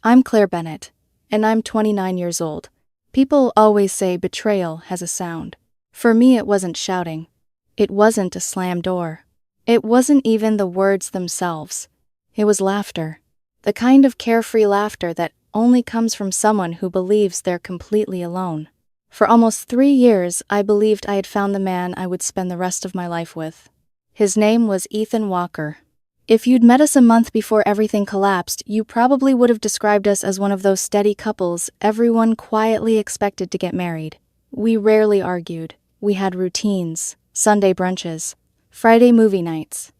I'm Claire Bennett, and I'm 29 years old. People always say betrayal has a sound. For me, it wasn't shouting. It wasn't a slam door. It wasn't even the words themselves. It was laughter. The kind of carefree laughter that only comes from someone who believes they're completely alone. For almost 3 years, I believed I had found the man I would spend the rest of my life with. His name was Ethan Walker. If you'd met us a month before everything collapsed, you probably would have described us as one of those steady couples everyone quietly expected to get married. We rarely argued. We had routines, Sunday brunches, Friday movie nights,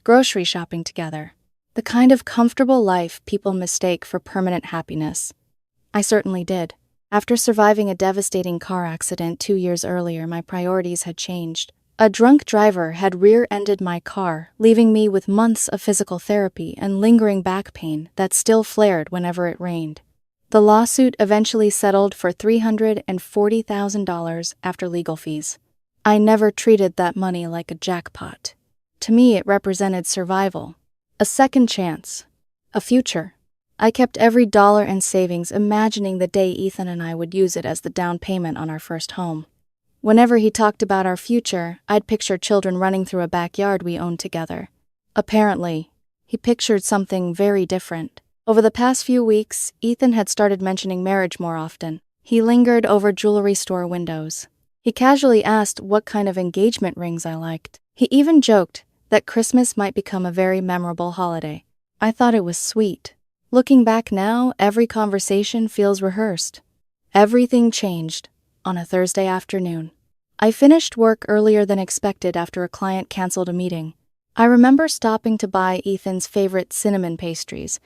grocery shopping together. The kind of comfortable life people mistake for permanent happiness. I certainly did. After surviving a devastating car accident 2 years earlier, my priorities had changed. A drunk driver had rear-ended my car, leaving me with months of physical therapy and lingering back pain that still flared whenever it rained. The lawsuit eventually settled for $340,000 after legal fees. I never treated that money like a jackpot. To me, it represented survival, a second chance, a future. I kept every dollar in savings, imagining the day Ethan and I would use it as the down payment on our first home. Whenever he talked about our future, I'd picture children running through a backyard we owned together. Apparently, he pictured something very different. Over the past few weeks, Ethan had started mentioning marriage more often. He lingered over jewelry store windows. He casually asked what kind of engagement rings I liked. He even joked that Christmas might become a very memorable holiday. I thought it was sweet. Looking back now, every conversation feels rehearsed. Everything changed on a Thursday afternoon. I finished work earlier than expected after a client canceled a meeting. I remember stopping to buy Ethan's favorite cinnamon pastries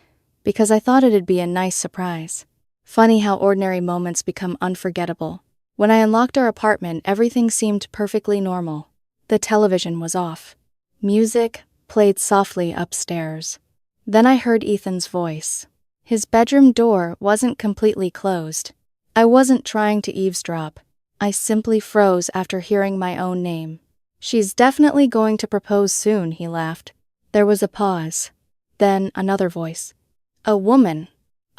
because I thought it'd be a nice surprise. Funny how ordinary moments become unforgettable. When I unlocked our apartment, everything seemed perfectly normal. The television was off. Music played softly upstairs. Then I heard Ethan's voice. His bedroom door wasn't completely closed. I wasn't trying to eavesdrop. I simply froze after hearing my own name. "She's definitely going to propose soon," he laughed. There was a pause. Then another voice. A woman.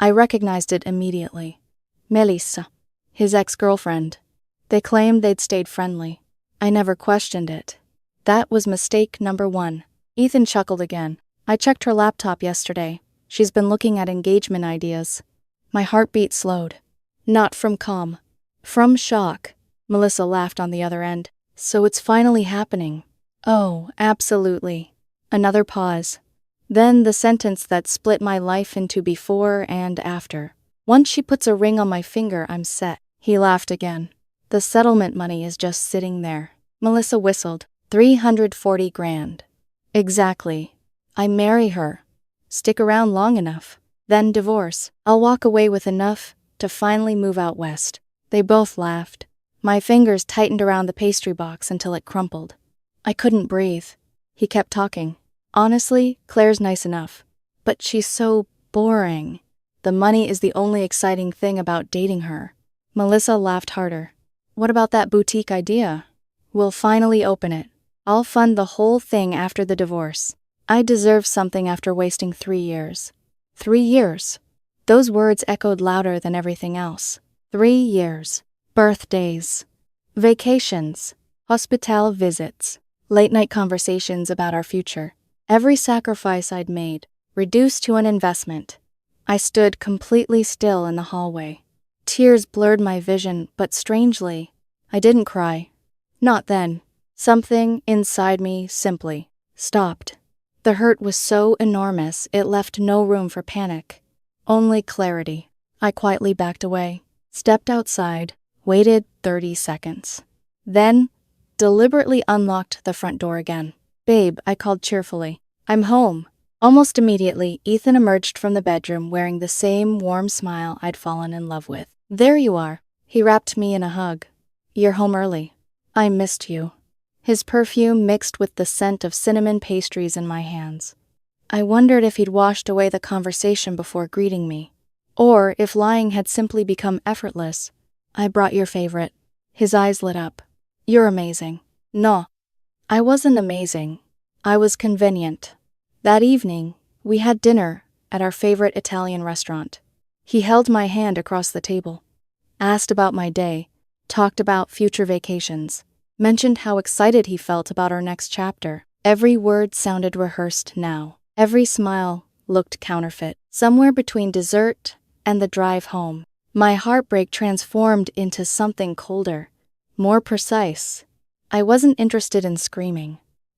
I recognized it immediately. Melissa, his ex-girlfriend. They claimed they'd stayed friendly. I never questioned it. That was mistake number 1. Ethan chuckled again. "I checked her laptop yesterday. She's been looking at engagement ideas." My heartbeat slowed. Not from calm. From shock. Melissa laughed on the other end. "So it's finally happening." "Oh, absolutely." Another pause. Then the sentence that split my life into before and after. "Once she puts a ring on my finger, I'm set." He laughed again. "The settlement money is just sitting there." Melissa whistled. $340 grand. Exactly. I marry her. Stick around long enough. Then divorce. I'll walk away with enough to finally move out west. They both laughed. My fingers tightened around the pastry box until it crumpled. I couldn't breathe. He kept talking. "Honestly, Claire's nice enough. But she's so boring. The money is the only exciting thing about dating her." Melissa laughed harder. "What about that boutique idea? We'll finally open it. I'll fund the whole thing after the divorce. I deserve something after wasting 3 years." 3 years. Those words echoed louder than everything else. 3 years. Birthdays. Vacations. Hospital visits. Late-night conversations about our future. Every sacrifice I'd made, reduced to an investment. I stood completely still in the hallway. Tears blurred my vision, but strangely, I didn't cry. Not then. Something inside me simply stopped. The hurt was so enormous, it left no room for panic. Only clarity. I quietly backed away, stepped outside, waited 30 seconds. Then, deliberately unlocked the front door again. "Babe," I called cheerfully. "I'm home." Almost immediately, Ethan emerged from the bedroom wearing the same warm smile I'd fallen in love with. "There you are." He wrapped me in a hug. "You're home early. I missed you." His perfume mixed with the scent of cinnamon pastries in my hands. I wondered if he'd washed away the conversation before greeting me, or if lying had simply become effortless. "I brought your favorite." His eyes lit up. "You're amazing." "No." I wasn't amazing. I was convenient. That evening, we had dinner at our favorite Italian restaurant. He held my hand across the table, asked about my day, talked about future vacations, mentioned how excited he felt about our next chapter. Every word sounded rehearsed now. Every smile looked counterfeit. Somewhere between dessert and the drive home, my heartbreak transformed into something colder, more precise. I wasn't interested in screaming.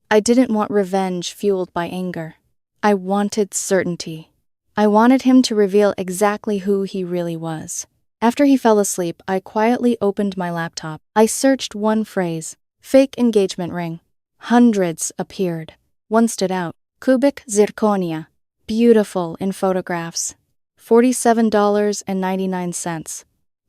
I didn't want revenge fueled by anger. I wanted certainty. I wanted him to reveal exactly who he really was. After he fell asleep, I quietly opened my laptop. I searched one phrase: fake engagement ring. Hundreds appeared. One stood out: cubic zirconia. Beautiful in photographs. $47.99.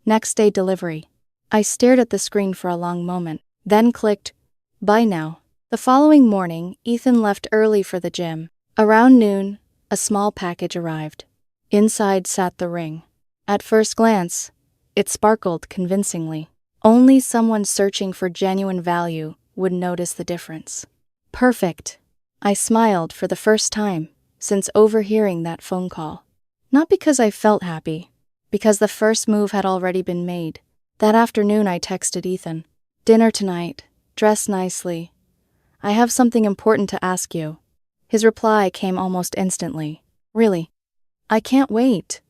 Next day delivery. I stared at the screen for a long moment, then clicked, buy now. The following morning, Ethan left early for the gym. Around noon, a small package arrived. Inside sat the ring. At first glance, it sparkled convincingly. Only someone searching for genuine value would notice the difference. Perfect. I smiled for the first time since overhearing that phone call. Not because I felt happy, because the first move had already been made. That afternoon I texted Ethan. Dinner tonight. Dress nicely. I have something important to ask you. His reply came almost instantly. Really? I can't wait.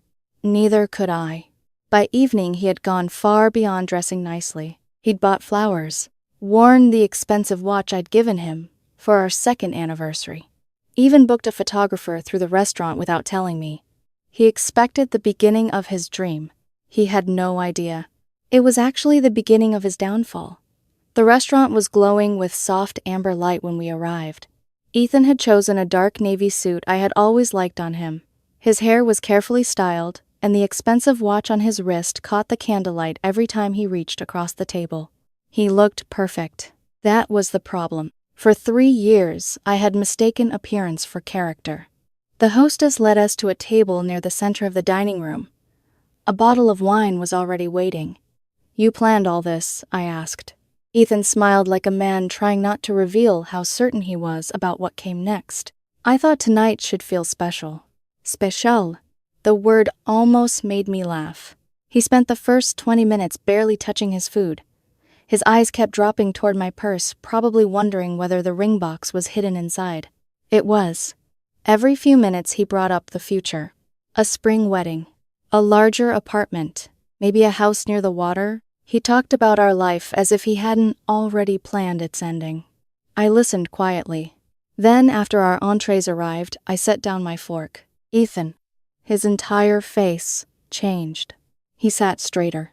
Neither could I. By evening he had gone far beyond dressing nicely. He'd bought flowers, worn the expensive watch I'd given him for our second anniversary, even booked a photographer through the restaurant without telling me. He expected the beginning of his dream. He had no idea. It was actually the beginning of his downfall. The restaurant was glowing with soft amber light when we arrived. Ethan had chosen a dark navy suit I had always liked on him. His hair was carefully styled, and the expensive watch on his wrist caught the candlelight every time he reached across the table. He looked perfect. That was the problem. For 3 years, I had mistaken appearance for character. The hostess led us to a table near the center of the dining room. A bottle of wine was already waiting. You planned all this, I asked. Ethan smiled like a man trying not to reveal how certain he was about what came next. I thought tonight should feel special. Special. The word almost made me laugh. He spent the first 20 minutes barely touching his food. His eyes kept dropping toward my purse, probably wondering whether the ring box was hidden inside. It was. Every few minutes he brought up the future. A spring wedding. A larger apartment. Maybe a house near the water. He talked about our life as if he hadn't already planned its ending. I listened quietly. Then, after our entrees arrived, I set down my fork. Ethan. His entire face changed. He sat straighter.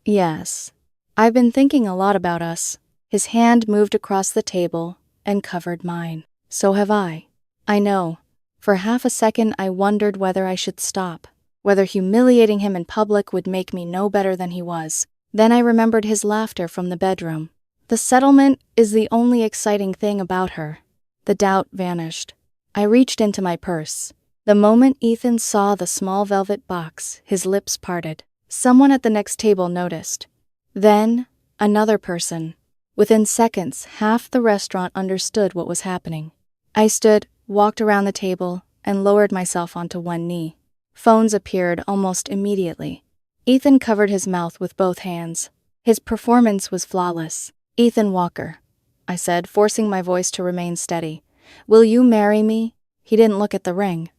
Yes. I've been thinking a lot about us. His hand moved across the table and covered mine. So have I. I know. For half a second I wondered whether I should stop, whether humiliating him in public would make me no better than he was. Then I remembered his laughter from the bedroom. The settlement is the only exciting thing about her. The doubt vanished. I reached into my purse. The moment Ethan saw the small velvet box, his lips parted. Someone at the next table noticed. Then, another person. Within seconds, half the restaurant understood what was happening. I stood, walked around the table, and lowered myself onto one knee. Phones appeared almost immediately. Ethan covered his mouth with both hands. His performance was flawless. Ethan Walker, I said, forcing my voice to remain steady. Will you marry me? He didn't look at the ring.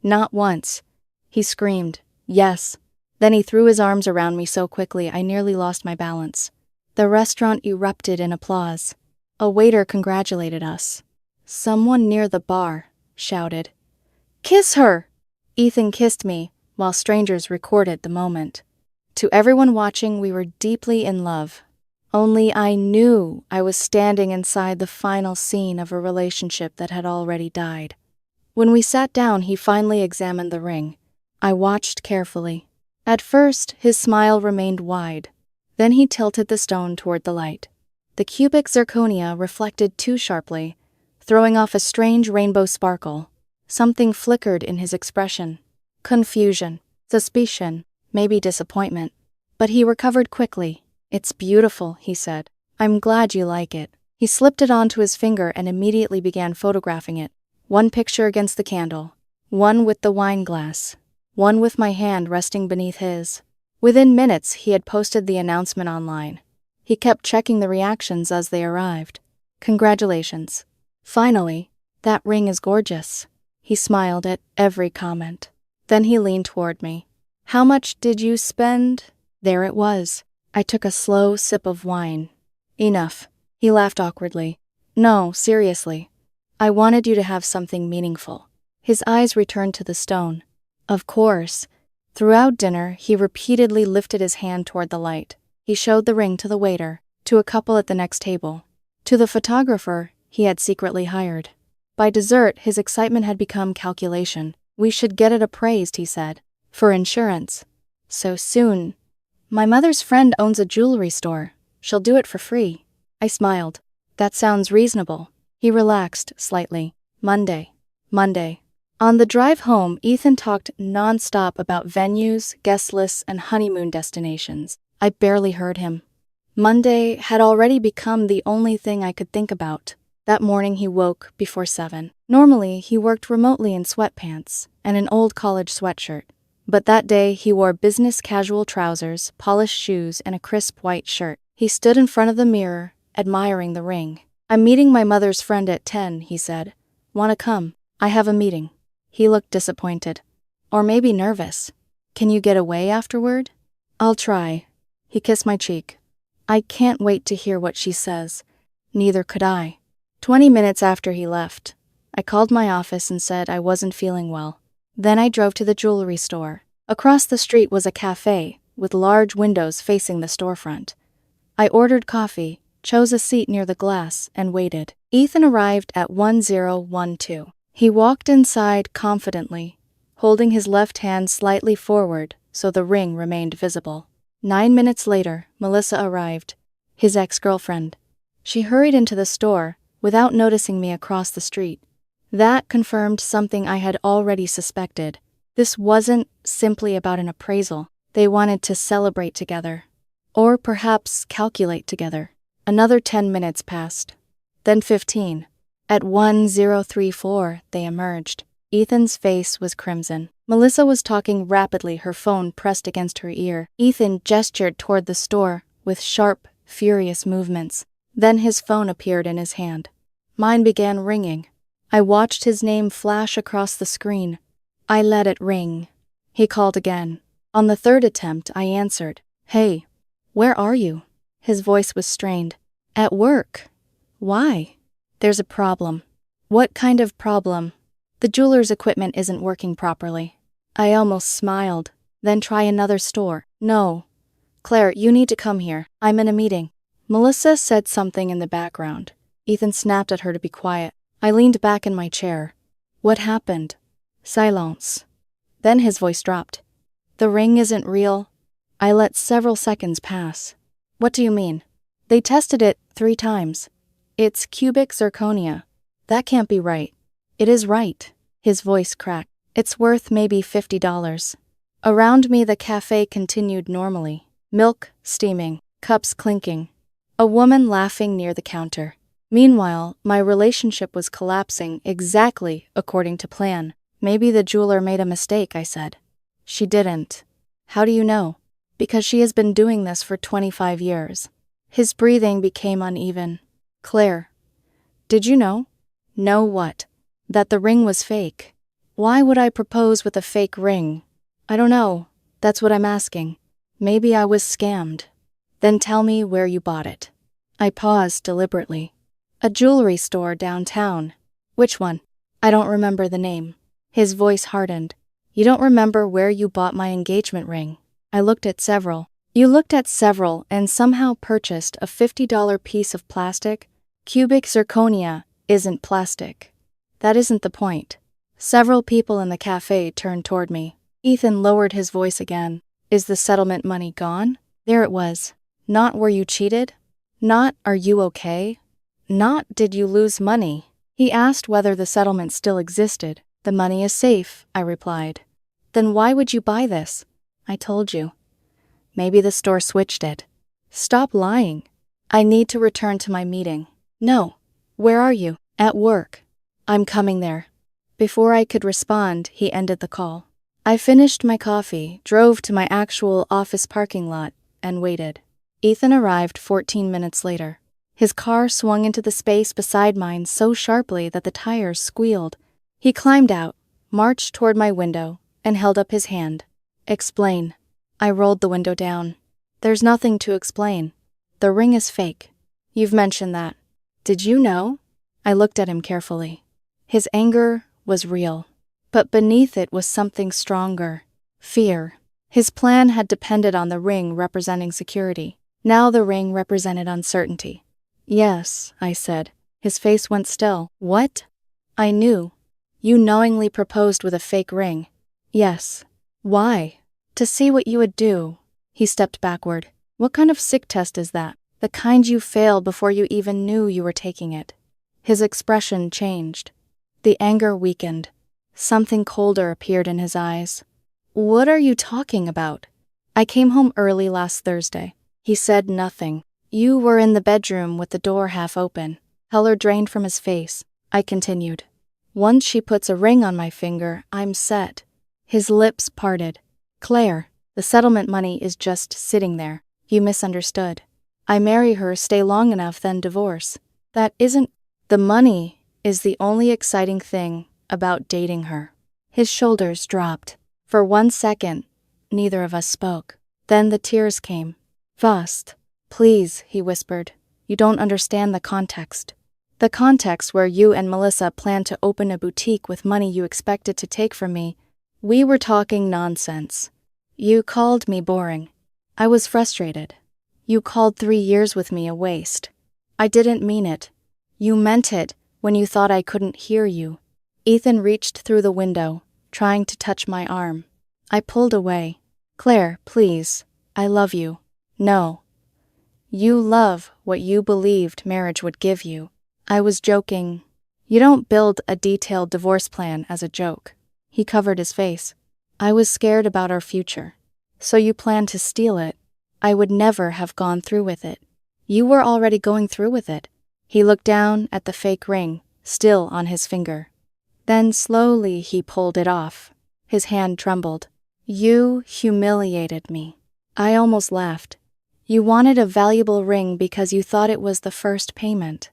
Not once. He screamed, yes. Then he threw his arms around me so quickly I nearly lost my balance. The restaurant erupted in applause. A waiter congratulated us. Someone near the bar shouted, "Kiss her!" Ethan kissed me, while strangers recorded the moment. To everyone watching, we were deeply in love. Only I knew I was standing inside the final scene of a relationship that had already died. When we sat down, he finally examined the ring. I watched carefully. At first, his smile remained wide. Then he tilted the stone toward the light. The cubic zirconia reflected too sharply, throwing off a strange rainbow sparkle. Something flickered in his expression. Confusion, suspicion, maybe disappointment. But he recovered quickly. It's beautiful, he said. I'm glad you like it. He slipped it onto his finger and immediately began photographing it. One picture against the candle. One with the wine glass. one with my hand resting beneath his. Within minutes, he had posted the announcement online. He kept checking the reactions as they arrived. Congratulations. Finally, that ring is gorgeous. He smiled at every comment. Then he leaned toward me. How much did you spend? There it was. I took a slow sip of wine. Enough. He laughed awkwardly. No, seriously. I wanted you to have something meaningful. His eyes returned to the stone. Of course. Throughout dinner, he repeatedly lifted his hand toward the light. He showed the ring to the waiter, to a couple at the next table, to the photographer he had secretly hired. By dessert, his excitement had become calculation. We should get it appraised, he said, for insurance. So soon. My mother's friend owns a jewelry store. She'll do it for free. I smiled. That sounds reasonable. He relaxed slightly. Monday. On the drive home, Ethan talked non-stop about venues, guest lists, and honeymoon destinations. I barely heard him. Monday had already become the only thing I could think about. That morning he woke before 7. Normally, he worked remotely in sweatpants and an old college sweatshirt. But that day, he wore business casual trousers, polished shoes, and a crisp white shirt. He stood in front of the mirror, admiring the ring. I'm meeting my mother's friend at 10, he said. Wanna come? I have a meeting. He looked disappointed. Or maybe nervous. Can you get away afterward? I'll try. He kissed my cheek. I can't wait to hear what she says. Neither could I. 20 minutes after he left, I called my office and said I wasn't feeling well. Then I drove to the jewelry store. Across the street was a cafe, with large windows facing the storefront. I ordered coffee, chose a seat near the glass, and waited. Ethan arrived at 1012. He walked inside confidently, holding his left hand slightly forward so the ring remained visible. 9 minutes later, Melissa arrived, his ex-girlfriend. She hurried into the store, without noticing me across the street. That confirmed something I had already suspected. This wasn't simply about an appraisal. They wanted to celebrate together. Or perhaps calculate together. Another 10 minutes passed. Then 15. At 1034, they emerged. Ethan's face was crimson. Melissa was talking rapidly, her phone pressed against her ear. Ethan gestured toward the store with sharp, furious movements. Then his phone appeared in his hand. Mine began ringing. I watched his name flash across the screen. I let it ring. He called again. On the third attempt, I answered. Hey, where are you? His voice was strained. At work. Why? There's a problem. What kind of problem? The jeweler's equipment isn't working properly. I almost smiled. Then try another store. No. Claire, you need to come here. I'm in a meeting. Melissa said something in the background. Ethan snapped at her to be quiet. I leaned back in my chair. What happened? Silence. Then his voice dropped. The ring isn't real. I let several seconds pass. What do you mean? They tested it 3 times. It's cubic zirconia. That can't be right. It is right. His voice cracked. It's worth maybe $50. Around me, the cafe continued normally. Milk steaming, cups clinking. A woman laughing near the counter. Meanwhile, my relationship was collapsing exactly according to plan. Maybe the jeweler made a mistake, I said. She didn't. How do you know? Because she has been doing this for 25 years. His breathing became uneven. Claire, did you know? Know what? That the ring was fake. Why would I propose with a fake ring? I don't know. That's what I'm asking. Maybe I was scammed. Then tell me where you bought it. I paused deliberately. A jewelry store downtown. Which one? I don't remember the name. His voice hardened. You don't remember where you bought my engagement ring? I looked at several. You looked at several and somehow purchased a $50 piece of plastic? Cubic zirconia isn't plastic. That isn't the point. Several people in the cafe turned toward me. Ethan lowered his voice again. Is the settlement money gone? There it was. Not were you cheated? Not are you okay? Not did you lose money? He asked whether the settlement still existed. The money is safe, I replied. Then why would you buy this? I told you. Maybe the store switched it. Stop lying. I need to return to my meeting. No. Where are you? At work. I'm coming there. Before I could respond, he ended the call. I finished my coffee, drove to my actual office parking lot, and waited. Ethan arrived 14 minutes later. His car swung into the space beside mine so sharply that the tires squealed. He climbed out, marched toward my window, and held up his hand. Explain. I rolled the window down. There's nothing to explain. The ring is fake. You've mentioned that. Did you know? I looked at him carefully. His anger was real, but beneath it was something stronger. Fear. His plan had depended on the ring representing security. Now the ring represented uncertainty. Yes, I said. His face went still. What? I knew. You knowingly proposed with a fake ring. Yes. Why? To see what you would do. He stepped backward. What kind of sick test is that? The kind you failed before you even knew you were taking it. His expression changed. The anger weakened. Something colder appeared in his eyes. What are you talking about? I came home early last Thursday. He said nothing. You were in the bedroom with the door half open. Color drained from his face. I continued. Once she puts a ring on my finger, I'm set. His lips parted. Claire, the settlement money is just sitting there. You misunderstood. I marry her, stay long enough, then divorce. That isn't... The money is the only exciting thing about dating her. His shoulders dropped. For 1 second, neither of us spoke. Then the tears came. Fast. Please, he whispered. You don't understand the context. The context where you and Melissa planned to open a boutique with money you expected to take from me. We were talking nonsense. You called me boring. I was frustrated. You called 3 years with me a waste. I didn't mean it. You meant it when you thought I couldn't hear you. Ethan reached through the window, trying to touch my arm. I pulled away. Claire, please. I love you. No. You love what you believed marriage would give you. I was joking. You don't build a detailed divorce plan as a joke. He covered his face. I was scared about our future. So you planned to steal it. I would never have gone through with it. You were already going through with it. He looked down at the fake ring, still on his finger. Then slowly he pulled it off. His hand trembled. You humiliated me. I almost laughed. You wanted a valuable ring because you thought it was the first payment.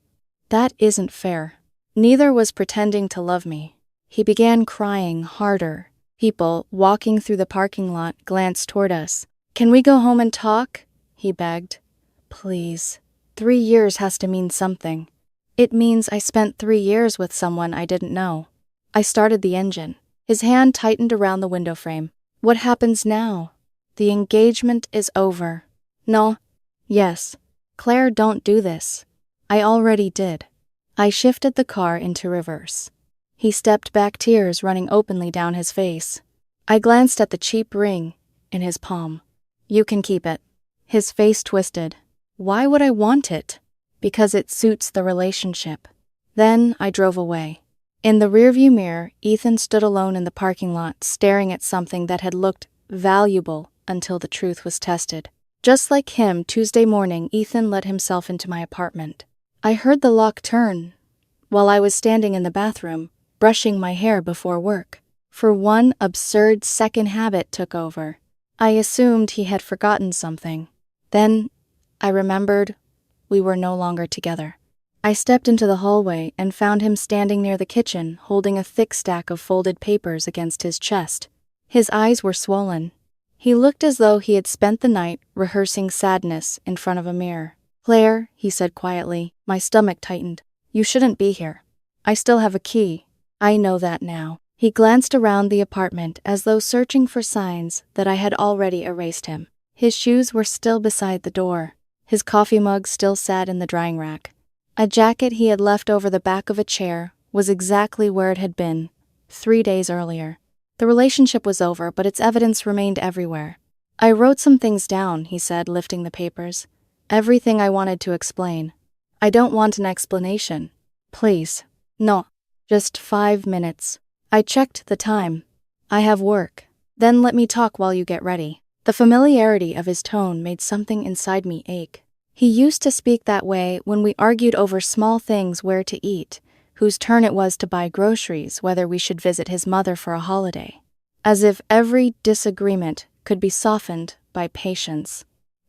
That isn't fair. Neither was pretending to love me. He began crying harder. People walking through the parking lot glanced toward us. Can we go home and talk? He begged. Please. 3 years has to mean something. It means I spent 3 years with someone I didn't know. I started the engine. His hand tightened around the window frame. What happens now? The engagement is over. No. Yes. Claire, don't do this. I already did. I shifted the car into reverse. He stepped back, tears running openly down his face. I glanced at the cheap ring in his palm. You can keep it. His face twisted. Why would I want it? Because it suits the relationship. Then I drove away. In the rearview mirror, Ethan stood alone in the parking lot, staring at something that had looked valuable until the truth was tested. Just like him, Tuesday morning, Ethan let himself into my apartment. I heard the lock turn while I was standing in the bathroom, brushing my hair before work. For one absurd second, habit took over. I assumed he had forgotten something. Then I remembered we were no longer together. I stepped into the hallway and found him standing near the kitchen, holding a thick stack of folded papers against his chest. His eyes were swollen. He looked as though he had spent the night rehearsing sadness in front of a mirror. Claire, he said quietly. My stomach tightened. You shouldn't be here. I still have a key. I know that now. He glanced around the apartment as though searching for signs that I had already erased him. His shoes were still beside the door. His coffee mug still sat in the drying rack. A jacket he had left over the back of a chair was exactly where it had been 3 days earlier. The relationship was over, but its evidence remained everywhere. I wrote some things down, he said, lifting the papers. Everything I wanted to explain. I don't want an explanation. Please. No. Just 5 minutes. I checked the time. I have work. Then let me talk while you get ready. The familiarity of his tone made something inside me ache. He used to speak that way when we argued over small things, where to eat, whose turn it was to buy groceries, whether we should visit his mother for a holiday. as if every disagreement could be softened by patience.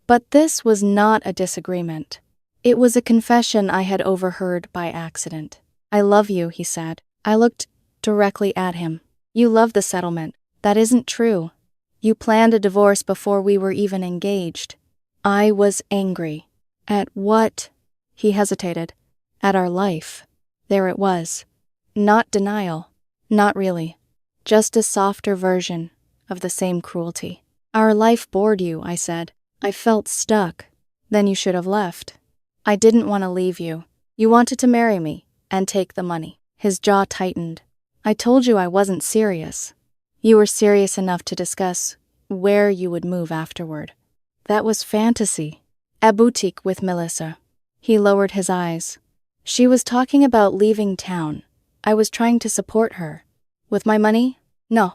But this was not a disagreement. It was a confession I had overheard by accident. "I love you," he said. I looked directly at him. "You love the settlement. That isn't true. You planned a divorce before we were even engaged." I was angry. At what? He hesitated. At our life. There it was. Not denial. Not really. Just a softer version of the same cruelty. "Our life bored you," I said. "I felt stuck." "Then you should have left." "I didn't want to leave you. You wanted to marry me and take the money." His jaw tightened. "I told you I wasn't serious. You were serious enough to discuss where you would move afterward." "That was fantasy. A boutique with Melissa." He lowered his eyes. "She was talking about leaving town. I was trying to support her. With my money? No.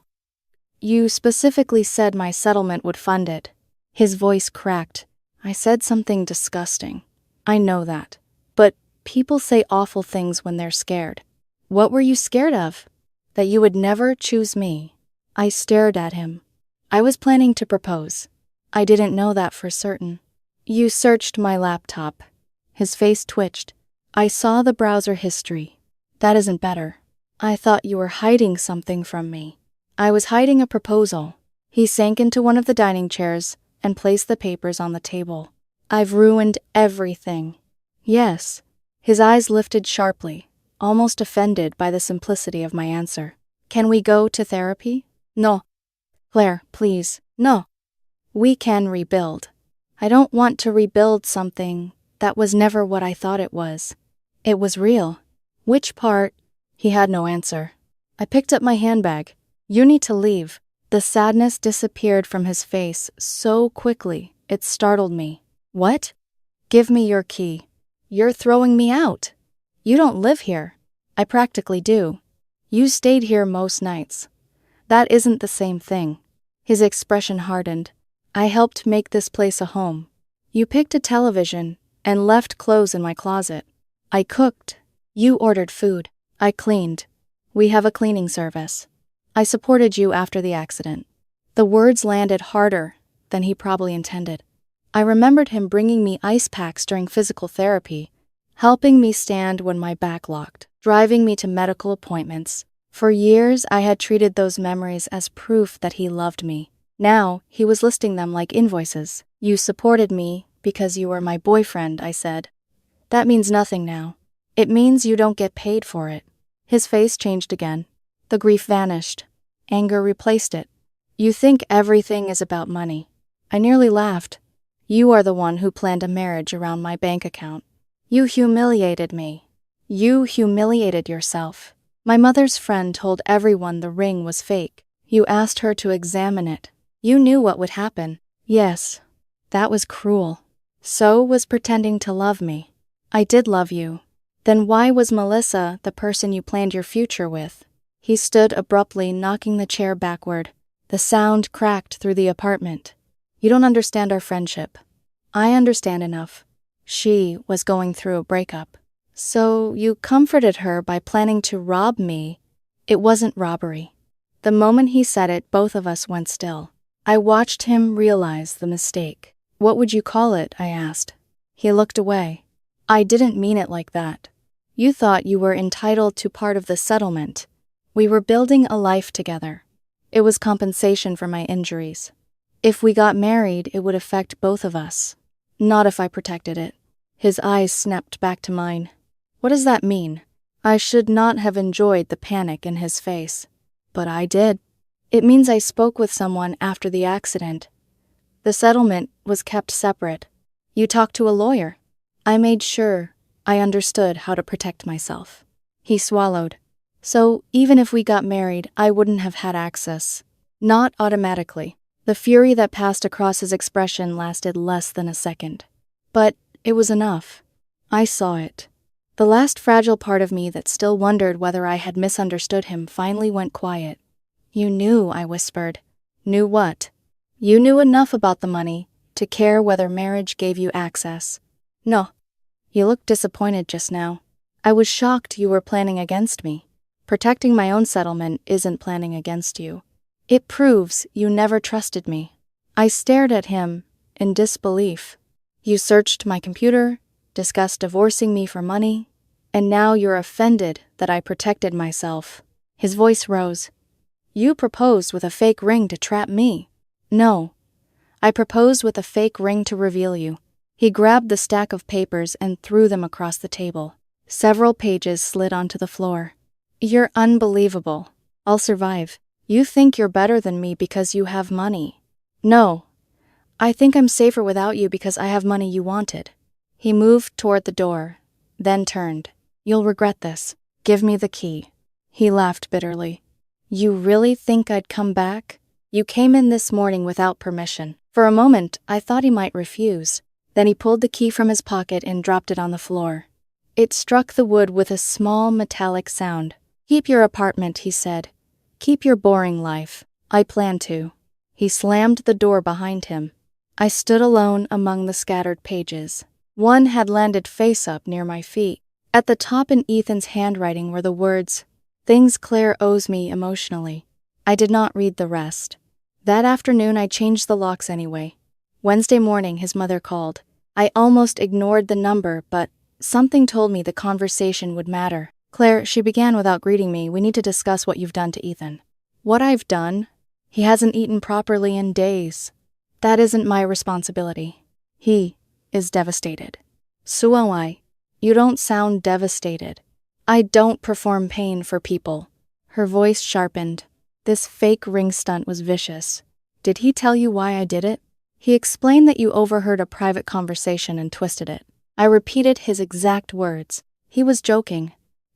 You specifically said my settlement would fund it." His voice cracked. "I said something disgusting. I know that. But people say awful things when they're scared." "What were you scared of?" "That you would never choose me." I stared at him. "I was planning to propose." "I didn't know that for certain." "You searched my laptop." His face twitched. "I saw the browser history." "That isn't better." "I thought you were hiding something from me." "I was hiding a proposal." He sank into one of the dining chairs and placed the papers on the table. "I've ruined everything." "Yes." His eyes lifted sharply, almost offended by the simplicity of my answer. "Can we go to therapy?" "No." "Claire, please, no." "We can rebuild." "I don't want to rebuild something that was never what I thought it was." "It was real." "Which part?" He had no answer. I picked up my handbag. "You need to leave." The sadness disappeared from his face so quickly, it startled me. "What?" "Give me your key." "You're throwing me out." "You don't live here." "I practically do. You stayed here most nights." "That isn't the same thing." His expression hardened. "I helped make this place a home. You picked a television and left clothes in my closet. I cooked. You ordered food. I cleaned. We have a cleaning service. I supported you after the accident." The words landed harder than he probably intended. I remembered him bringing me ice packs during physical therapy, helping me stand when my back locked, driving me to medical appointments. For years, I had treated those memories as proof that he loved me. Now, he was listing them like invoices. "You supported me because you were my boyfriend," I said. "That means nothing now. It means you don't get paid for it." His face changed again. The grief vanished. Anger replaced it. "You think everything is about money." I nearly laughed. "You are the one who planned a marriage around my bank account. You humiliated me. You humiliated yourself. My mother's friend told everyone the ring was fake. You asked her to examine it. You knew what would happen." "Yes, that was cruel." "So was pretending to love me." "I did love you." "Then why was Melissa the person you planned your future with?" He stood abruptly, knocking the chair backward. The sound cracked through the apartment. "You don't understand our friendship." "I understand enough." She was going through a breakup. "So you comforted her by planning to rob me." "It wasn't robbery." The moment he said it, both of us went still. I watched him realize the mistake. "What would you call it?" I asked. He looked away. "I didn't mean it like that. You thought you were entitled to part of the settlement. We were building a life together. It was compensation for my injuries. If we got married, it would affect both of us. Not if I protected it." His eyes snapped back to mine. "What does that mean?" I should not have enjoyed the panic in his face, but I did. "It means I spoke with someone after the accident. The settlement was kept separate. You talked to a lawyer." I made sure I understood how to protect myself. He swallowed. "So even if we got married, I wouldn't have had access." "Not automatically." The fury that passed across his expression lasted less than a second. But it was enough. I saw it. The last fragile part of me that still wondered whether I had misunderstood him finally went quiet. "You knew," I whispered. "Knew what?" "You knew enough about the money to care whether marriage gave you access." "No." You looked disappointed just now. "I was shocked you were planning against me. Protecting my own settlement isn't planning against you. It proves you never trusted me. I stared at him in disbelief. You searched my computer, discussed divorcing me for money, and now you're offended that I protected myself. His voice rose. You proposed with a fake ring to trap me. No. I proposed with a fake ring to reveal you. He grabbed the stack of papers and threw them across the table. Several pages slid onto the floor. You're unbelievable. I'll survive. You think you're better than me because you have money. No. I think I'm safer without you because I have money you wanted. He moved toward the door, then turned. You'll regret this. Give me the key. He laughed bitterly. You really think I'd come back? You came in this morning without permission. For a moment, I thought he might refuse. Then he pulled the key from his pocket and dropped it on the floor. It struck the wood with a small metallic sound. Keep your apartment, he said. Keep your boring life. I plan to. He slammed the door behind him. I stood alone among the scattered pages. One had landed face up near my feet. At the top in Ethan's handwriting were the words, "Things Claire owes me emotionally." I did not read the rest. That afternoon I changed the locks anyway. Wednesday morning his mother called. I almost ignored the number, but something told me the conversation would matter. Claire, she began without greeting me, we need to discuss what you've done to Ethan. What I've done? He hasn't eaten properly in days. That isn't my responsibility. He is devastated. So am I. You don't sound devastated. I don't perform pain for people. Her voice sharpened. This fake ring stunt was vicious. Did he tell you why I did it? He explained that you overheard a private conversation and twisted it. I repeated his exact words. He was joking.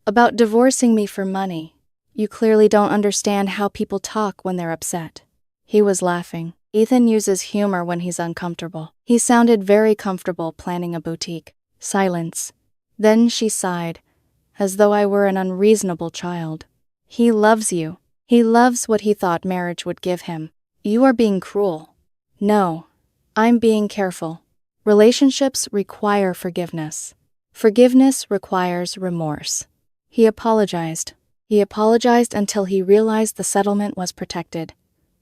About divorcing me for money. You clearly don't understand how people talk when they're upset. He was laughing. Ethan uses humor when he's uncomfortable. He sounded very comfortable planning a boutique. Silence. Then she sighed, as though I were an unreasonable child. He loves you. He loves what he thought marriage would give him. You are being cruel. No, I'm being careful. Relationships require forgiveness. Forgiveness requires remorse. He apologized. He apologized until he realized the settlement was protected.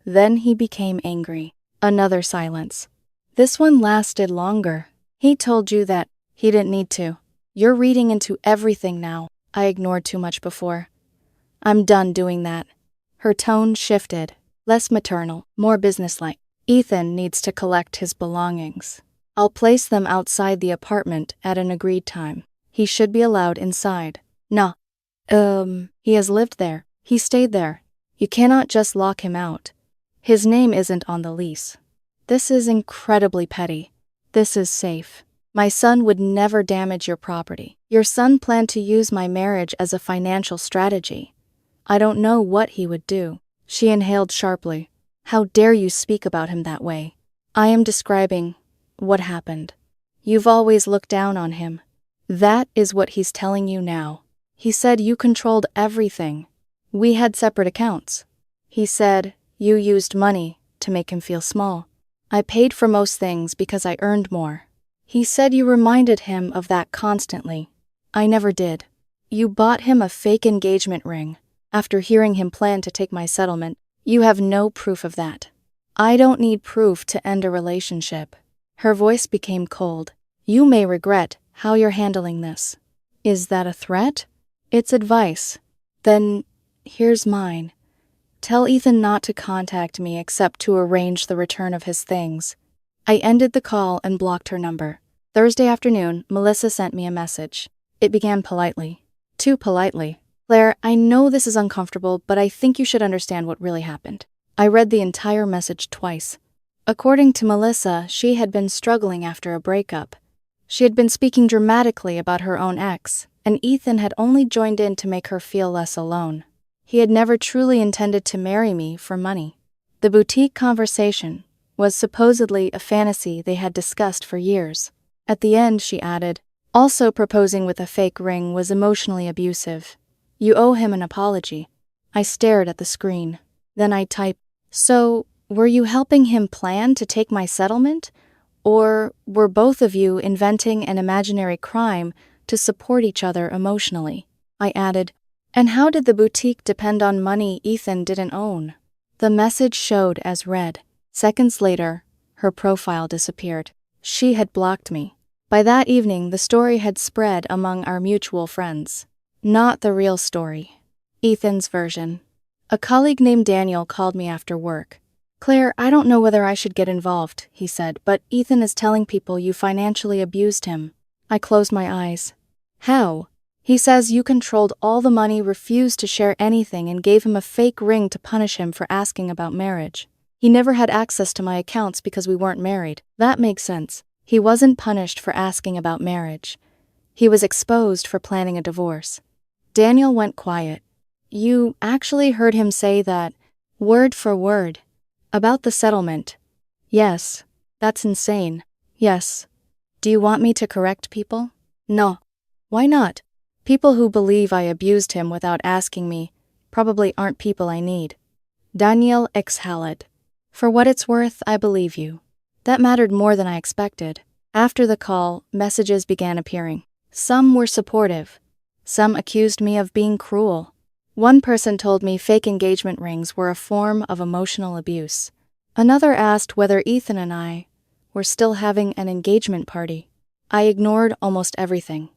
Then he became angry. Another silence. This one lasted longer. He told you that he didn't need to. You're reading into everything now. I ignored too much before. I'm done doing that. Her tone shifted, less maternal, more businesslike. Ethan needs to collect his belongings. I'll place them outside the apartment at an agreed time. He should be allowed inside. No. He has lived there. He stayed there. You cannot just lock him out. His name isn't on the lease. This is incredibly petty. This is safe. My son would never damage your property. Your son planned to use my marriage as a financial strategy. I don't know what he would do. She inhaled sharply. How dare you speak about him that way? I am describing what happened. You've always looked down on him. That is what he's telling you now. He said you controlled everything. We had separate accounts. He said you used money to make him feel small. I paid for most things because I earned more. He said you reminded him of that constantly. I never did. You bought him a fake engagement ring. After hearing him plan to take my settlement, you have no proof of that. I don't need proof to end a relationship. Her voice became cold. You may regret how you're handling this. Is that a threat? It's advice. Then, here's mine. Tell Ethan not to contact me except to arrange the return of his things. I ended the call and blocked her number. Thursday afternoon, Melissa sent me a message. It began politely. Too politely. Claire, I know this is uncomfortable, but I think you should understand what really happened. I read the entire message twice. According to Melissa, she had been struggling after a breakup. She had been speaking dramatically about her own ex, and Ethan had only joined in to make her feel less alone. He had never truly intended to marry me for money. The boutique conversation was supposedly a fantasy they had discussed for years. At the end, she added, also proposing with a fake ring was emotionally abusive. You owe him an apology. I stared at the screen. Then I typed, so, were you helping him plan to take my settlement? Or were both of you inventing an imaginary crime to support each other emotionally? I added, and how did the boutique depend on money Ethan didn't own? The message showed as read. Seconds later, her profile disappeared. She had blocked me. By that evening, the story had spread among our mutual friends. Not the real story. Ethan's version. A colleague named Daniel called me after work. "Claire, I don't know whether I should get involved," he said, "but Ethan is telling people you financially abused him." I closed my eyes. "How?" "He says you controlled all the money, refused to share anything, and gave him a fake ring to punish him for asking about marriage. He never had access to my accounts because we weren't married." That makes sense. He wasn't punished for asking about marriage. He was exposed for planning a divorce. Daniel went quiet. "You actually heard him say that, word for word, about the settlement?" "Yes." "That's insane." "Yes." "Do you want me to correct people?" "No." "Why not?" "People who believe I abused him without asking me probably aren't people I need." Daniel exhaled. "For what it's worth, I believe you." That mattered more than I expected. After the call, messages began appearing. Some were supportive. Some accused me of being cruel. One person told me fake engagement rings were a form of emotional abuse. Another asked whether Ethan and I were still having an engagement party. I ignored almost everything.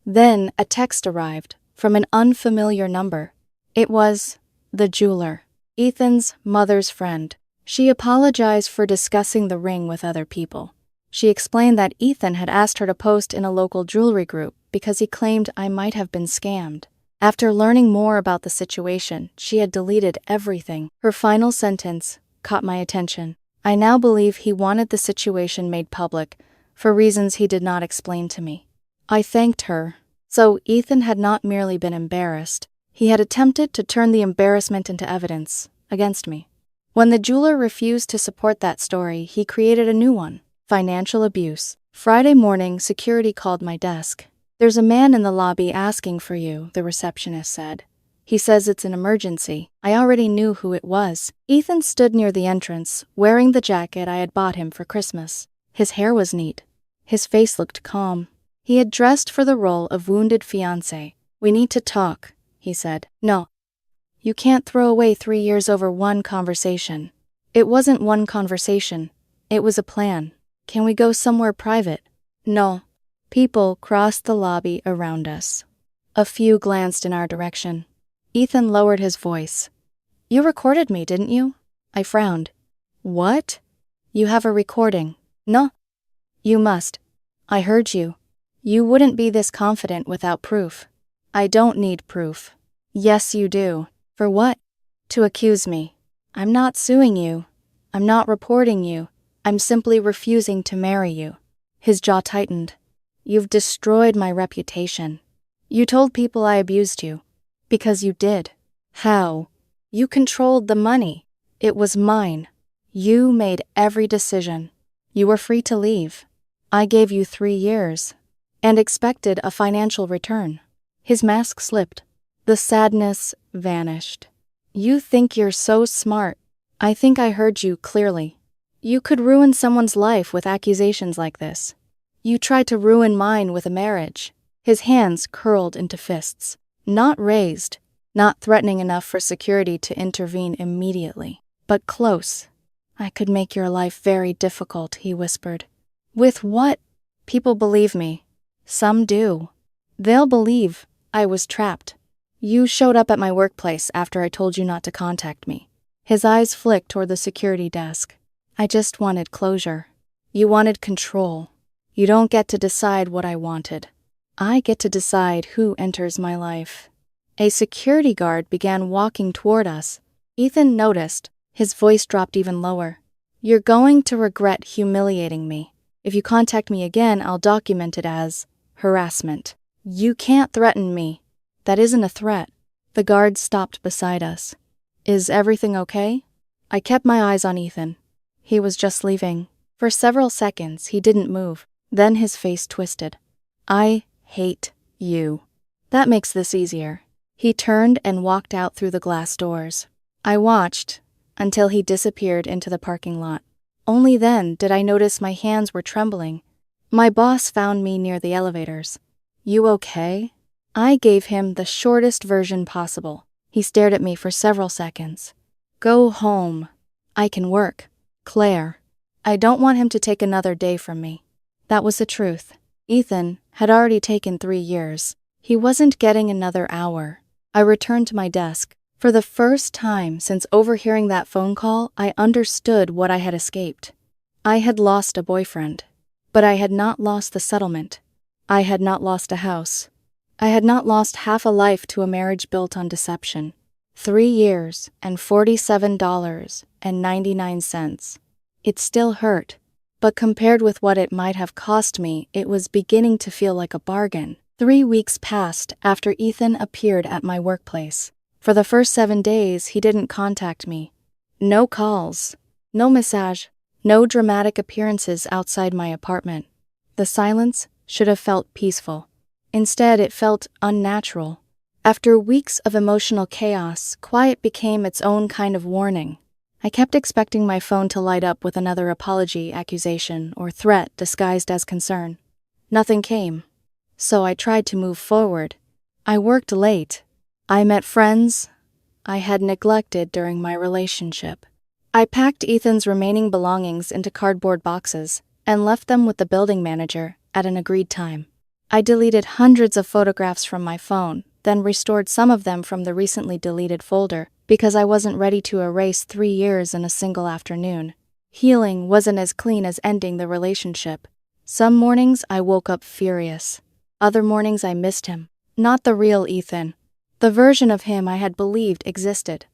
Then a text arrived from an unfamiliar number. It was the jeweler, Ethan's mother's friend. She apologized for discussing the ring with other people. She explained that Ethan had asked her to post in a local jewelry group because he claimed I might have been scammed. After learning more about the situation, she had deleted everything. Her final sentence caught my attention. "I now believe he wanted the situation made public for reasons he did not explain to me." I thanked her. So Ethan had not merely been embarrassed. He had attempted to turn the embarrassment into evidence against me. When the jeweler refused to support that story, he created a new one: financial abuse. Friday morning, security called my desk. "There's a man in the lobby asking for you," the receptionist said. "He says it's an emergency." I already knew who it was. Ethan stood near the entrance, wearing the jacket I had bought him for Christmas. His hair was neat. His face looked calm. He had dressed for the role of wounded fiancé. "We need to talk," he said. "No. You can't throw away 3 years over one conversation." "It wasn't one conversation. It was a plan." "Can we go somewhere private?" "No." People crossed the lobby around us. A few glanced in our direction. Ethan lowered his voice. "You recorded me, didn't you?" I frowned. "What?" "You have a recording." "No." "You must. I heard you. You wouldn't be this confident without proof." "I don't need proof." "Yes, you do." "For what?" "To accuse me." "I'm not suing you. I'm not reporting you. I'm simply refusing to marry you." His jaw tightened. "You've destroyed my reputation. You told people I abused you. Because you did." "How?" "You controlled the money. It was mine. You made every decision. You were free to leave. I gave you 3 years. And expected a financial return." His mask slipped. The sadness vanished. "You think you're so smart. I think I heard you clearly. You could ruin someone's life with accusations like this. You tried to ruin mine with a marriage." His hands curled into fists. Not raised, not threatening enough for security to intervene immediately, but close. "I could make your life very difficult," he whispered. "With what?" "People believe me. Some do. They'll believe I was trapped. You showed up at my workplace after I told you not to contact me." His eyes flicked toward the security desk. "I just wanted closure. You wanted control. You don't get to decide what I wanted. I get to decide who enters my life." A security guard began walking toward us. Ethan noticed. His voice dropped even lower. "You're going to regret humiliating me. If you contact me again, I'll document it as harassment." "You can't threaten me. That isn't a threat." The guard stopped beside us. "Is everything okay?" I kept my eyes on Ethan. He was just leaving. For several seconds, he didn't move. Then his face twisted. "I hate you." "That makes this easier." He turned and walked out through the glass doors. I watched until he disappeared into the parking lot. Only then did I notice my hands were trembling. My boss found me near the elevators. "You okay?" I gave him the shortest version possible. He stared at me for several seconds. Go home. I can work. Claire. I don't want him to take another day from me. That was the truth. Ethan had already taken 3 years. He wasn't getting another hour. I returned to my desk. For the first time since overhearing that phone call, I understood what I had escaped. I had lost a boyfriend. But I had not lost the settlement. I had not lost a house. I had not lost half a life to a marriage built on deception. 3 years and $47.99. It still hurt, but compared with what it might have cost me, it was beginning to feel like a bargain. 3 weeks passed after Ethan appeared at my workplace. For the first 7 days, he didn't contact me. No calls, no massage, no dramatic appearances outside my apartment. The silence should have felt peaceful. Instead, it felt unnatural. After weeks of emotional chaos, quiet became its own kind of warning. I kept expecting my phone to light up with another apology, accusation, or threat disguised as concern. Nothing came. So I tried to move forward. I worked late. I met friends I had neglected during my relationship. I packed Ethan's remaining belongings into cardboard boxes and left them with the building manager at an agreed time. I deleted hundreds of photographs from my phone, then restored some of them from the recently deleted folder because I wasn't ready to erase 3 years in a single afternoon. Healing wasn't as clean as ending the relationship. Some mornings I woke up furious. Other mornings I missed him. Not the real Ethan. The version of him I had believed existed.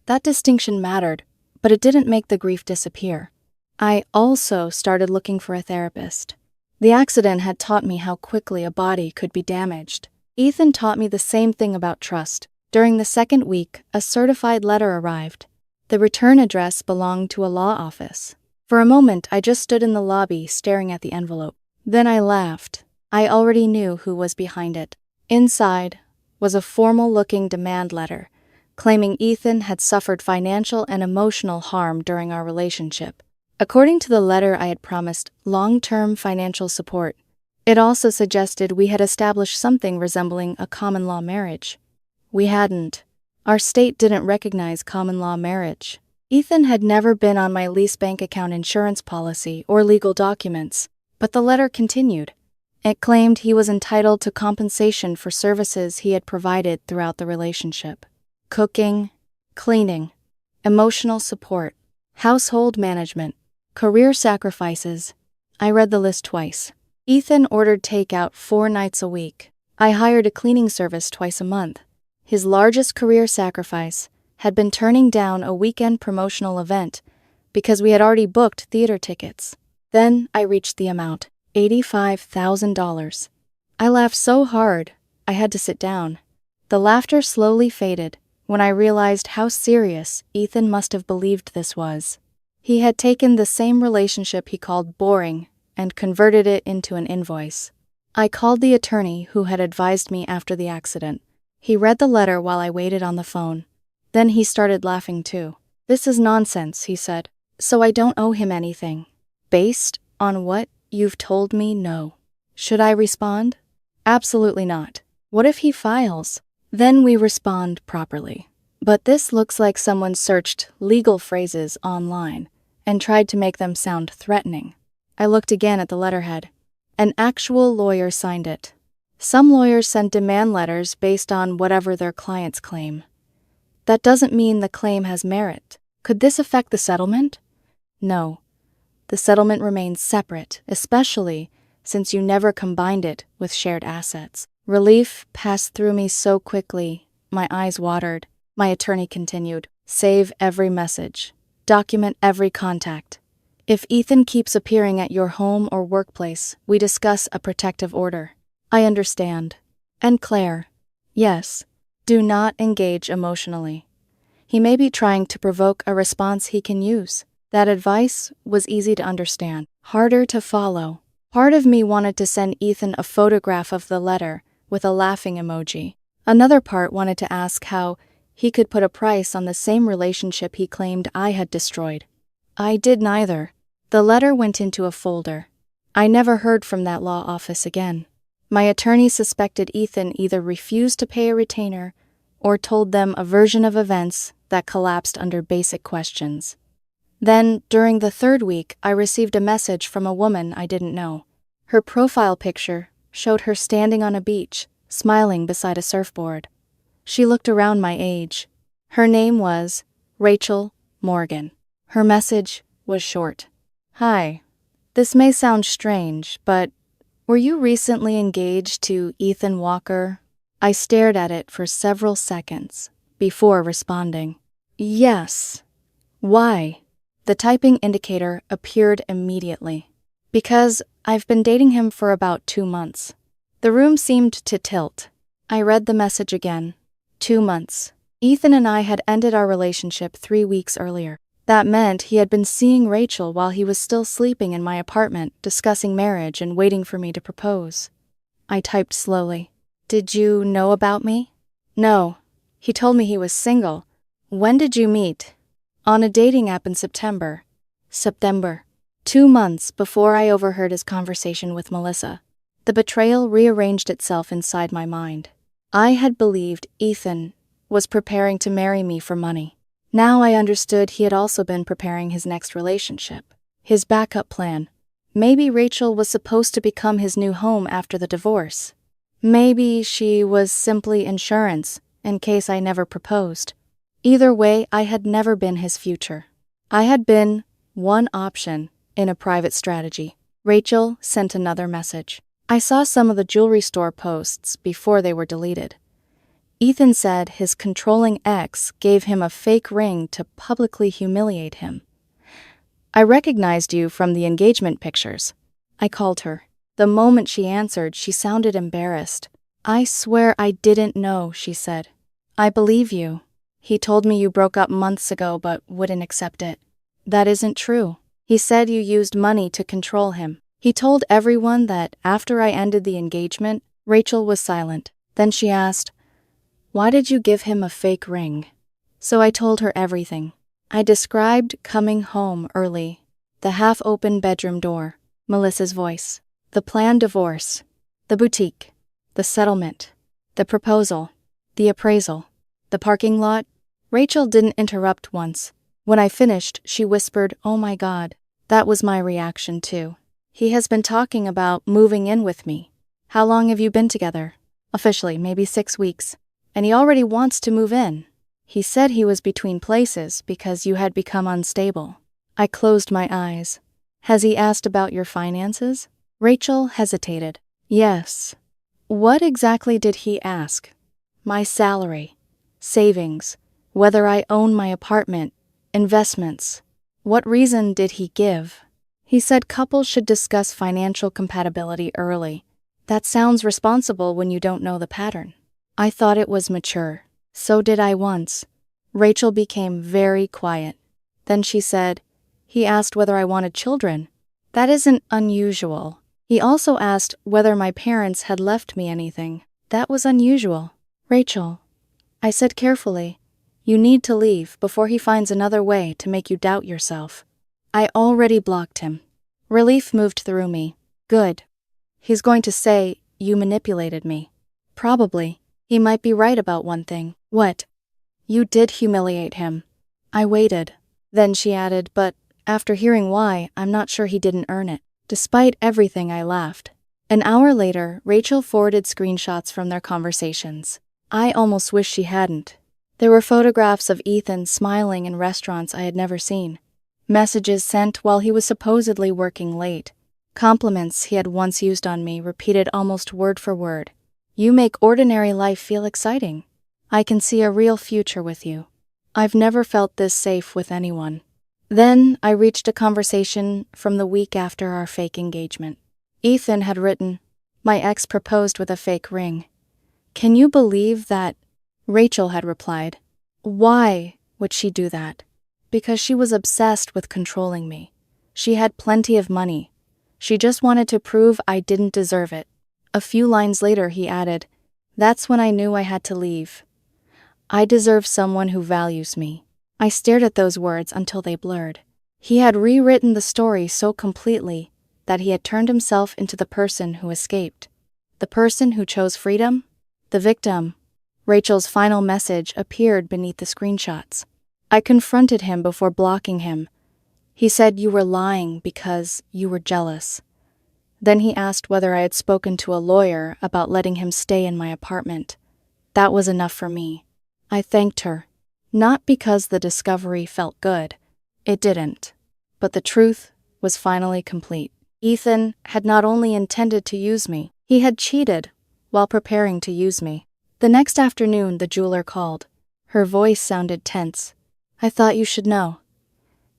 That distinction mattered, but it didn't make the grief disappear. I also started looking for a therapist. The accident had taught me how quickly a body could be damaged. Ethan taught me the same thing about trust. During the 2nd week, a certified letter arrived. The return address belonged to a law office. For a moment, I just stood in the lobby staring at the envelope. Then I laughed. I already knew who was behind it. Inside was a formal-looking demand letter, claiming Ethan had suffered financial and emotional harm during our relationship. According to the letter, I had promised long-term financial support. It also suggested we had established something resembling a common-law marriage. We hadn't. Our state didn't recognize common-law marriage. Ethan had never been on my lease bank account insurance policy or legal documents, but the letter continued. It claimed he was entitled to compensation for services he had provided throughout the relationship. Cooking, cleaning, emotional support, household management, career sacrifices. I read the list twice. Ethan ordered takeout 4 nights a week. I hired a cleaning service twice a month. His largest career sacrifice had been turning down a weekend promotional event because we had already booked theater tickets. Then I reached the amount. $85,000. I laughed so hard, I had to sit down. The laughter slowly faded when I realized how serious Ethan must have believed this was. He had taken the same relationship he called boring and converted it into an invoice. I called the attorney who had advised me after the accident. He read the letter while I waited on the phone. Then he started laughing too. "This is nonsense," he said. "So I don't owe him anything. Based on what you've told me, no." Should I respond? Absolutely not. What if he files? Then we respond properly. But this looks like someone searched legal phrases online and tried to make them sound threatening. I looked again at the letterhead. An actual lawyer signed it. Some lawyers send demand letters based on whatever their clients claim. That doesn't mean the claim has merit. Could this affect the settlement? No. The settlement remains separate, especially since you never combined it with shared assets. Relief passed through me so quickly, my eyes watered. My attorney continued, "Save every message. Document every contact. If Ethan keeps appearing at your home or workplace, we discuss a protective order." I understand. And Claire, yes, do not engage emotionally. He may be trying to provoke a response he can use. That advice was easy to understand, harder to follow. Part of me wanted to send Ethan a photograph of the letter with a laughing emoji. Another part wanted to ask how he could put a price on the same relationship he claimed I had destroyed. I did neither. The letter went into a folder. I never heard from that law office again. My attorney suspected Ethan either refused to pay a retainer or told them a version of events that collapsed under basic questions. Then, during the third week, I received a message from a woman I didn't know. Her profile picture showed her standing on a beach, smiling beside a surfboard. She looked around my age. Her name was Rachel Morgan. Her message was short. Hi. This may sound strange, but were you recently engaged to Ethan Walker? I stared at it for several seconds before responding. Yes. Why? The typing indicator appeared immediately. Because I've been dating him for about 2 months. The room seemed to tilt. I read the message again. 2 months. Ethan and I had ended our relationship 3 weeks earlier. That meant he had been seeing Rachel while he was still sleeping in my apartment, discussing marriage and waiting for me to propose. I typed slowly. Did you know about me? No. He told me he was single. When did you meet? On a dating app in September. 2 months before I overheard his conversation with Melissa. The betrayal rearranged itself inside my mind. I had believed Ethan was preparing to marry me for money. Now I understood he had also been preparing his next relationship. His backup plan. Maybe Rachel was supposed to become his new home after the divorce. Maybe she was simply insurance in case I never proposed. Either way, I had never been his future. I had been one option in a private strategy. Rachel sent another message. I saw some of the jewelry store posts before they were deleted. Ethan said his controlling ex gave him a fake ring to publicly humiliate him. I recognized you from the engagement pictures. I called her. The moment she answered, she sounded embarrassed. I swear I didn't know, she said. I believe you. He told me you broke up months ago but wouldn't accept it. That isn't true. He said you used money to control him. He told everyone that after I ended the engagement, Rachel was silent. Then she asked, why did you give him a fake ring? So I told her everything. I described coming home early, the half-open bedroom door, Melissa's voice, the planned divorce, the boutique, the settlement, the proposal, the appraisal, the parking lot. Rachel didn't interrupt once. When I finished, she whispered, oh my God. That was my reaction too. He has been talking about moving in with me. How long have you been together? Officially, maybe 6 weeks. And he already wants to move in. He said he was between places because you had become unstable. I closed my eyes. Has he asked about your finances? Rachel hesitated. Yes. What exactly did he ask? My salary, savings, whether I own my apartment, investments. What reason did he give? He said couples should discuss financial compatibility early. That sounds responsible when you don't know the pattern. I thought it was mature. So did I once. Rachel became very quiet. Then she said, he asked whether I wanted children. That isn't unusual. He also asked whether my parents had left me anything. That was unusual. Rachel, I said carefully, you need to leave before he finds another way to make you doubt yourself. I already blocked him. Relief moved through me. Good. He's going to say, you manipulated me. Probably. He might be right about one thing. What? You did humiliate him. I waited. Then she added, but after hearing why, I'm not sure he didn't earn it. Despite everything, I laughed. An hour later, Rachel forwarded screenshots from their conversations. I almost wish she hadn't. There were photographs of Ethan smiling in restaurants I had never seen. Messages sent while he was supposedly working late. Compliments he had once used on me, repeated almost word for word. You make ordinary life feel exciting. I can see a real future with you. I've never felt this safe with anyone. Then I reached a conversation from the week after our fake engagement. Ethan had written, my ex proposed with a fake ring. Can you believe that? Rachel had replied, why would she do that? Because she was obsessed with controlling me. She had plenty of money. She just wanted to prove I didn't deserve it. A few lines later, he added, that's when I knew I had to leave. I deserve someone who values me. I stared at those words until they blurred. He had rewritten the story so completely that he had turned himself into the person who escaped. The person who chose freedom? The victim. Rachel's final message appeared beneath the screenshots. I confronted him before blocking him. He said you were lying because you were jealous. Then he asked whether I had spoken to a lawyer about letting him stay in my apartment. That was enough for me. I thanked her, not because the discovery felt good. It didn't. But the truth was finally complete. Ethan had not only intended to use me, he had cheated while preparing to use me. The next afternoon, the jeweler called. Her voice sounded tense. I thought you should know.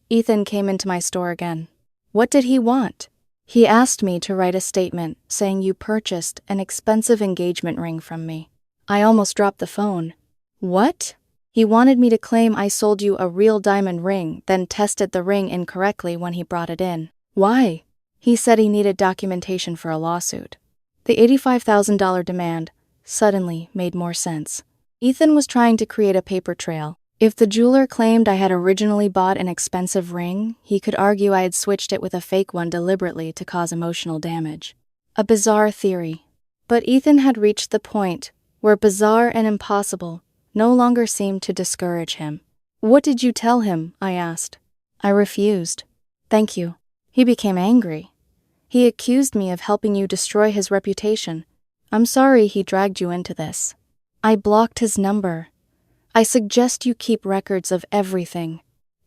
Ethan came into my store again. What did he want? He asked me to write a statement saying you purchased an expensive engagement ring from me. I almost dropped the phone. What? He wanted me to claim I sold you a real diamond ring, then tested the ring incorrectly when he brought it in. Why? He said he needed documentation for a lawsuit. The $85,000 demand suddenly made more sense. Ethan was trying to create a paper trail. If the jeweler claimed I had originally bought an expensive ring, he could argue I had switched it with a fake one deliberately to cause emotional damage. A bizarre theory. But Ethan had reached the point where bizarre and impossible no longer seemed to discourage him. What did you tell him? I asked. I refused. Thank you. He became angry. He accused me of helping you destroy his reputation. I'm sorry he dragged you into this. I blocked his number. I suggest you keep records of everything.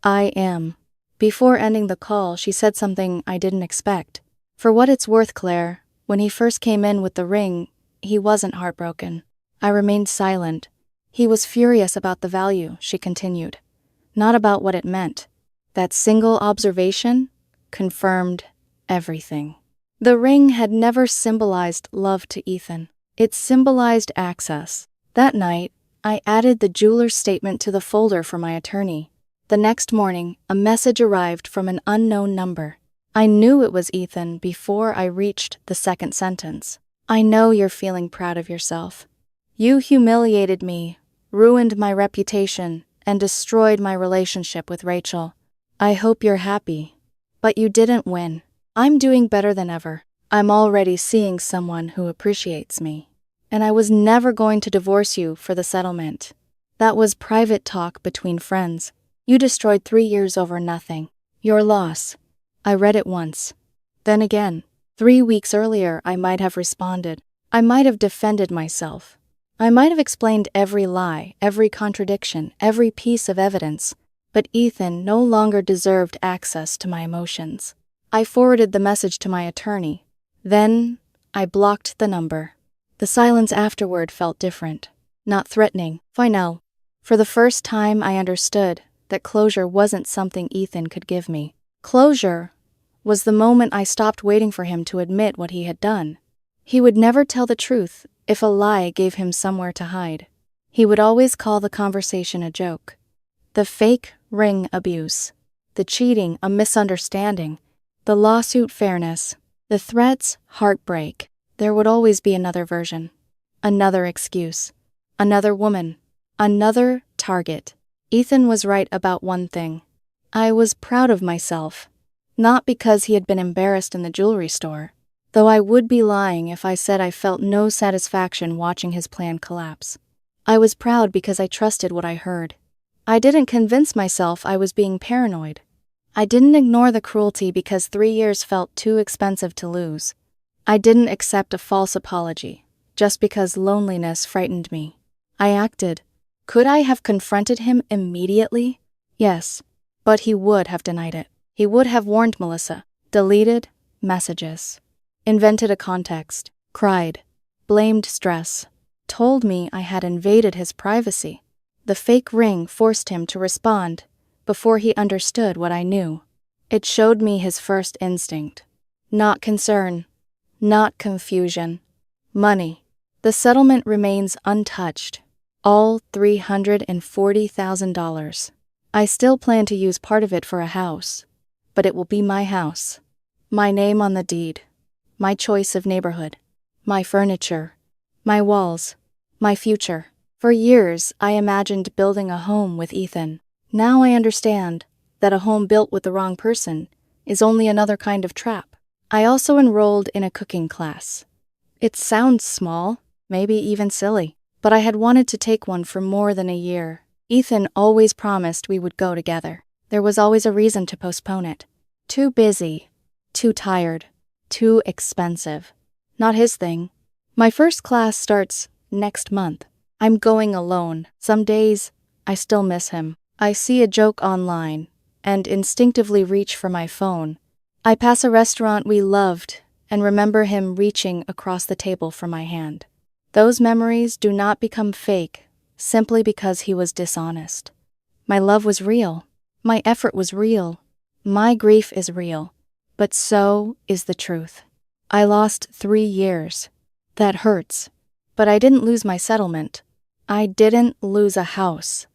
I am. Before ending the call, she said something I didn't expect. For what it's worth, Claire, when he first came in with the ring, he wasn't heartbroken. I remained silent. He was furious about the value, she continued, not about what it meant. That single observation confirmed everything. The ring had never symbolized love to Ethan. It symbolized access. That night, I added the jeweler's statement to the folder for my attorney. The next morning, a message arrived from an unknown number. I knew it was Ethan before I reached the second sentence. I know you're feeling proud of yourself. You humiliated me, ruined my reputation, and destroyed my relationship with Rachel. I hope you're happy. But you didn't win. I'm doing better than ever. I'm already seeing someone who appreciates me. And I was never going to divorce you for the settlement. That was private talk between friends. You destroyed 3 years over nothing. Your loss. I read it once. Then again. 3 weeks earlier, I might have responded. I might have defended myself. I might have explained every lie, every contradiction, every piece of evidence. But Ethan no longer deserved access to my emotions. I forwarded the message to my attorney. Then, I blocked the number. The silence afterward felt different. Not threatening. Final. For the first time, I understood that closure wasn't something Ethan could give me. Closure was the moment I stopped waiting for him to admit what he had done. He would never tell the truth if a lie gave him somewhere to hide. He would always call the conversation a joke. The fake ring abuse. The cheating a misunderstanding. The lawsuit fairness. The threats heartbreak. There would always be another version. Another excuse. Another woman. Another target. Ethan was right about one thing. I was proud of myself. Not because he had been embarrassed in the jewelry store. Though I would be lying if I said I felt no satisfaction watching his plan collapse. I was proud because I trusted what I heard. I didn't convince myself I was being paranoid. I didn't ignore the cruelty because 3 years felt too expensive to lose. I didn't accept a false apology just because loneliness frightened me. I acted. Could I have confronted him immediately? Yes, but he would have denied it. He would have warned Melissa, deleted messages, invented a context, cried, blamed stress, told me I had invaded his privacy. The fake ring forced him to respond before he understood what I knew. It showed me his first instinct. Not concern. Not confusion. Money. The settlement remains untouched. All $340,000. I still plan to use part of it for a house, but it will be my house. My name on the deed. My choice of neighborhood. My furniture. My walls. My future. For years, I imagined building a home with Ethan. Now I understand that a home built with the wrong person is only another kind of trap. I also enrolled in a cooking class. It sounds small, maybe even silly, but I had wanted to take one for more than a year. Ethan always promised we would go together. There was always a reason to postpone it. Too busy, too tired, too expensive. Not his thing. My first class starts next month. I'm going alone. Some days, I still miss him. I see a joke online and instinctively reach for my phone. I pass a restaurant we loved and remember him reaching across the table for my hand. Those memories do not become fake simply because he was dishonest. My love was real. My effort was real. My grief is real. But so is the truth. I lost 3 years. That hurts. But I didn't lose my settlement. I didn't lose a house.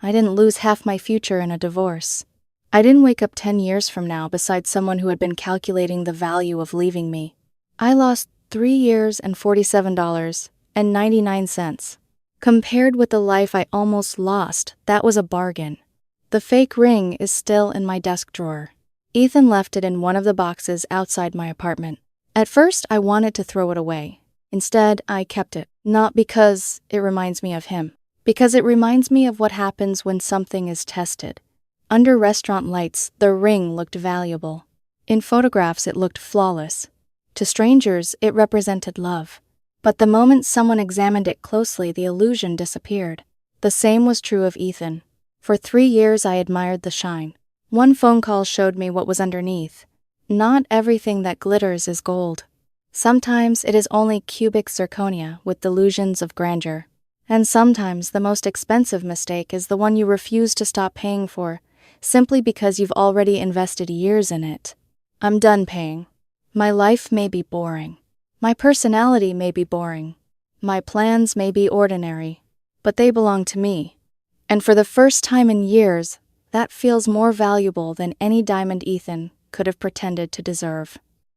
I didn't lose half my future in a divorce. I didn't wake up 10 years from now beside someone who had been calculating the value of leaving me. I lost 3 years and $47.99. Compared with the life I almost lost, that was a bargain. The fake ring is still in my desk drawer. Ethan left it in one of the boxes outside my apartment. At first, I wanted to throw it away. Instead, I kept it. Not because it reminds me of him. Because it reminds me of what happens when something is tested. Under restaurant lights, the ring looked valuable. In photographs, it looked flawless. To strangers, it represented love. But the moment someone examined it closely, the illusion disappeared. The same was true of Ethan. For 3 years, I admired the shine. One phone call showed me what was underneath. Not everything that glitters is gold. Sometimes it is only cubic zirconia with delusions of grandeur. And sometimes the most expensive mistake is the one you refuse to stop paying for, simply because you've already invested years in it. I'm done paying. My life may be boring. My personality may be boring. My plans may be ordinary. But they belong to me. And for the first time in years, that feels more valuable than any diamond Ethan could have pretended to deserve.